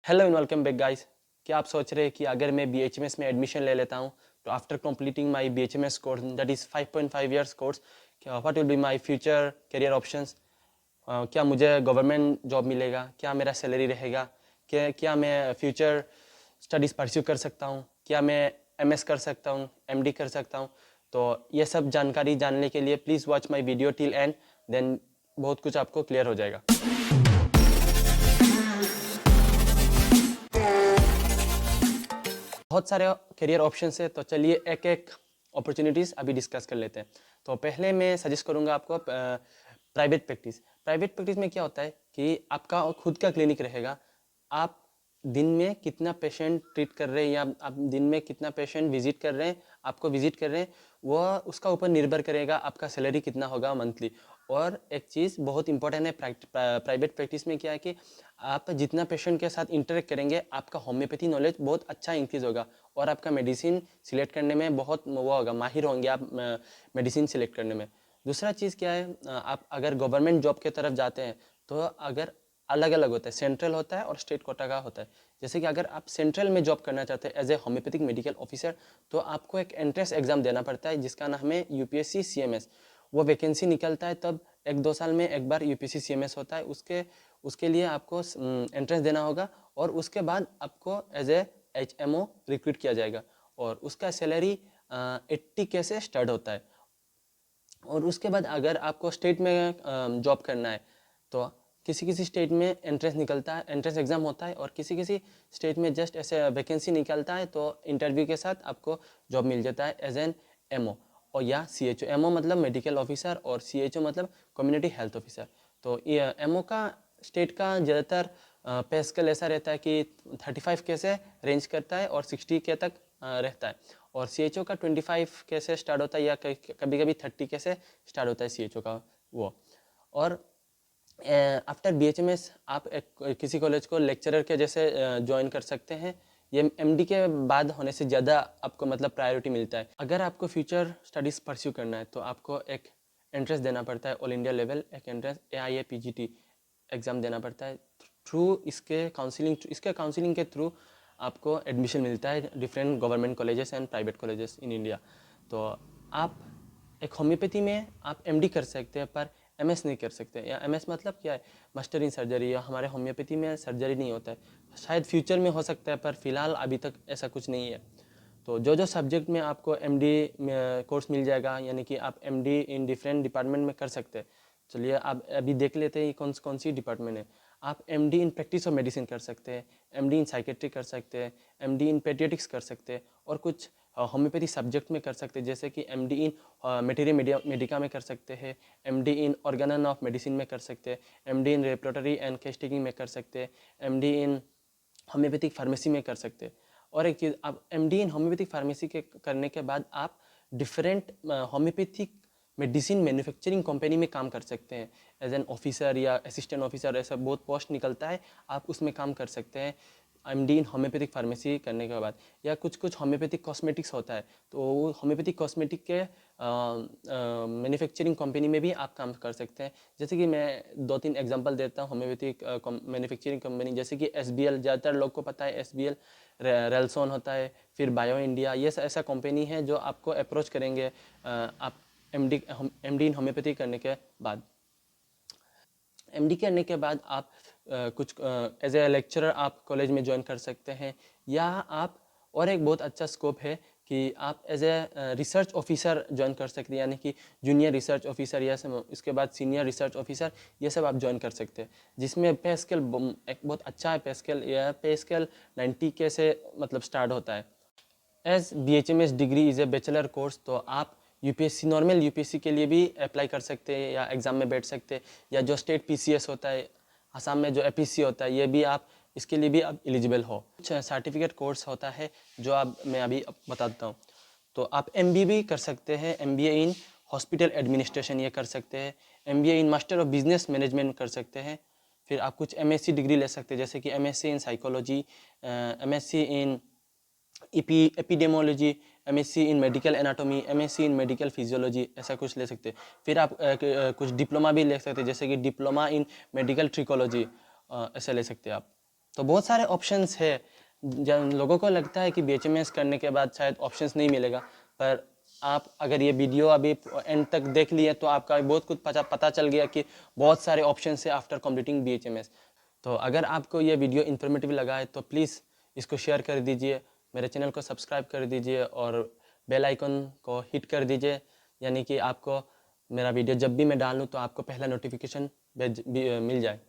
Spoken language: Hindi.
Hello and welcome back guys. क्या आप सोच रहे हैं कि अगर मैं बीएचएमएस में एडमिशन ले लेता हूं तो after completing my BHMS course that is 5.5 years course, क्या what will be my future career options? क्या मुझे गवर्नमेंट जॉब मिलेगा? क्या मेरा सैलरी रहेगा? क्या मैं फ्यूचर स्टडीज़ परस्यू कर सकता हूं? क्या मैं एमएस कर सकता हूं, एमडी कर सकता हूं? तो ये सब जानकारी जानने के लिए please watch my video till end, then बहुत कुछ आपको क्लियर हो जाएगा। बहुत सारे करियर ऑप्शंस है, तो चलिए एक एक अपॉर्चुनिटीज़ अभी डिस्कस कर लेते हैं। तो पहले मैं सजेस्ट करूंगा आपको प्राइवेट प्रैक्टिस। प्राइवेट प्रैक्टिस में क्या होता है कि आपका खुद का क्लिनिक रहेगा। आप दिन में कितना पेशेंट ट्रीट कर रहे हैं या आप दिन में कितना पेशेंट विजिट कर रहे हैं, आपको विजिट कर रहे हैं, वह उसका ऊपर निर्भर करेगा आपका सैलरी कितना होगा मंथली। और एक चीज़ बहुत इंपॉर्टेंट है प्राइवेट प्रैक्टिस में, क्या है कि आप जितना पेशेंट के साथ इंटरेक्ट करेंगे आपका होम्योपैथी नॉलेज बहुत अच्छा इंक्रीज होगा और आपका मेडिसिन सिलेक्ट करने में बहुत वो होगा, माहिर होंगे आप मेडिसिन सिलेक्ट करने में। दूसरा चीज़ क्या है, आप अगर गवर्नमेंट जॉब के तरफ जाते हैं तो अगर अलग अलग होता है, सेंट्रल होता है और स्टेट कोटा का होता है। जैसे कि अगर आप सेंट्रल में जॉब करना चाहते हैं as a homeopathic medical officer, तो आपको एक एंट्रेंस एग्जाम देना पड़ता है जिसका नाम है यूपीएससी सीएमएस। वो वैकेंसी निकलता है तब 1-2 साल में एक बार यूपीएससी सीएमएस होता है, उसके उसके लिए आपको एंट्रेंस देना होगा और उसके बाद आपको एज ए एचएमओ रिक्रूट किया जाएगा और उसका सैलरी 80K से स्टार्ट होता है। और उसके बाद अगर आपको स्टेट में जॉब करना है तो किसी किसी स्टेट में एंट्रेंस निकलता है, एंट्रेंस एग्जाम होता है, और किसी किसी स्टेट में जस्ट ऐसे वैकेंसी निकलता है तो इंटरव्यू के साथ आपको जॉब मिल जाता है एज एन एमओ और या सीएचओ। एमओ मतलब मेडिकल ऑफिसर और सीएचओ मतलब कम्युनिटी हेल्थ ऑफिसर। तो ये एमओ का स्टेट का ज़्यादातर पे स्केल ऐसा रहता है कि 35K से रेंज करता है और 60K तक रहता है। और सीएचओ का 25K से स्टार्ट होता है या कभी कभी 30K से स्टार्ट होता है सीएचओ का वो। और आफ्टर बीएचएमएस आप किसी कॉलेज को लेक्चरर के जैसे ज्वाइन कर सकते हैं। ये एमडी के बाद होने से ज़्यादा आपको मतलब प्रायोरिटी मिलता है। अगर आपको फ्यूचर स्टडीज़ परस्यू करना है तो आपको एक एंट्रेंस देना पड़ता है, ऑल इंडिया लेवल एक एंट्रेंस AIA-PGT एग्ज़ाम देना पड़ता है। थ्रू इसके काउंसलिंग के थ्रू आपको एडमिशन मिलता है different government colleges and private colleges in India. तो आप एक होम्योपैथी में आप एमडी कर सकते हैं पर एमएस नहीं कर सकते। या एमएस मतलब क्या है, मास्टर इन सर्जरी, या हमारे होम्योपैथी में सर्जरी नहीं होता है। शायद फ्यूचर में हो सकता है पर फिलहाल अभी तक ऐसा कुछ नहीं है। तो जो जो सब्जेक्ट में आपको एमडी कोर्स मिल जाएगा, यानी कि आप एमडी इन डिफरेंट डिपार्टमेंट में कर सकते हैं। चलिए आप अभी देख लेते हैं कौन सी डिपार्टमेंट है। आप MD in practice of medicine कर सकते हैं, एमडी इन साइकेट्री कर सकते हैं, एमडी इन पेडियाट्रिक्स कर सकते हैं, और कुछ होम्योपैथी सब्जेक्ट में कर सकते हैं जैसे कि एमडी इन मेटेरियल मेडिका में कर सकते हैं, MD in organon of medicine में कर सकते हैं, MD in repertory and case taking में कर सकते हैं, एमडी इन होम्योपैथिक फार्मेसी में कर सकते हैं। और एक चीज़, आप एमडी इन होम्योपैथिक फार्मेसी के करने के बाद आप different homeopathic medicine manufacturing company में काम कर सकते हैं एज एन ऑफिसर या असिस्टेंट ऑफिसर, ऐसा बहुत पोस्ट निकलता है, आप उसमें काम कर सकते हैं एमडी इन होम्योपैथिक फार्मेसी करने के बाद। या कुछ कुछ होम्योपैथिक कॉस्मेटिक्स होता है तो वो होम्योपैथिक कॉस्मेटिक के मैन्युफैक्चरिंग कंपनी में भी आप काम कर सकते हैं। जैसे कि मैं 2-3 एग्जांपल देता हूँ होम्योपैथिक मैन्युफैक्चरिंग कंपनी, जैसे कि एसबीएल, ज़्यादातर लोग को पता है एसबीएल, रेलसोन होता है, फिर बायो इंडिया, ये ऐसा कंपनी है जो आपको अप्रोच करेंगे आप एमडी इन होम्योपैथी करने के बाद। एमडी करने के बाद आप कुछ एज ए लेक्चरर आप कॉलेज में ज्वाइन कर सकते हैं, या आप, और एक बहुत अच्छा स्कोप है कि आप as a research officer join कर सकते हैं, यानी कि जूनियर रिसर्च ऑफिसर या इसके बाद सीनियर रिसर्च ऑफिसर, ये सब आप ज्वाइन कर सकते हैं, जिसमें पे स्केल एक बहुत अच्छा है। पे स्केल 90K से मतलब स्टार्ट होता है। As BHMS degree is a bachelor course, तो आप यूपीएससी, नॉर्मल यूपीएससी के लिए भी अप्लाई कर सकते हैं या एग्ज़ाम में बैठ सकते हैं, या जो स्टेट पीसीएस होता है असम में, जो एपीसी होता है, ये भी आप इसके लिए भी आप एलिजिबल हो। कुछ सर्टिफिकेट कोर्स होता है जो आप मैं अभी बताता हूँ। तो आप एमबीए भी कर सकते हैं, एमबीए इन हॉस्पिटल एडमिनिस्ट्रेशन ये कर सकते हैं, MBA in master of business management कर सकते हैं। फिर आप कुछ एमएससी डिग्री ले सकते हैं जैसे कि MSc in psychology, MSc in epidemiology, MSc in medical anatomy, MSc in medical physiology, ऐसा कुछ ले सकते हैं। फिर आप कुछ डिप्लोमा भी ले सकते हैं जैसे कि डिप्लोमा इन मेडिकल ट्रिकोलॉजी, ऐसा ले सकते हैं आप। तो बहुत सारे ऑप्शंस है। जब लोगों को लगता है कि BHMS करने के बाद शायद ऑप्शंस नहीं मिलेगा, पर आप अगर ये वीडियो अभी एंड तक देख लिए तो आपका बहुत कुछ पता चल गया कि बहुत सारे ऑप्शंस है आफ्टर कंप्लीटिंग BHMS। तो अगर आपको ये वीडियो इन्फॉर्मेटिव लगा है तो प्लीज़ इसको शेयर कर दीजिए, मेरे चैनल को सब्सक्राइब कर दीजिए और बेल आइकन को हिट कर दीजिए, यानी कि आपको मेरा वीडियो जब भी मैं डालूँ तो आपको पहला नोटिफिकेशन मिल जाए।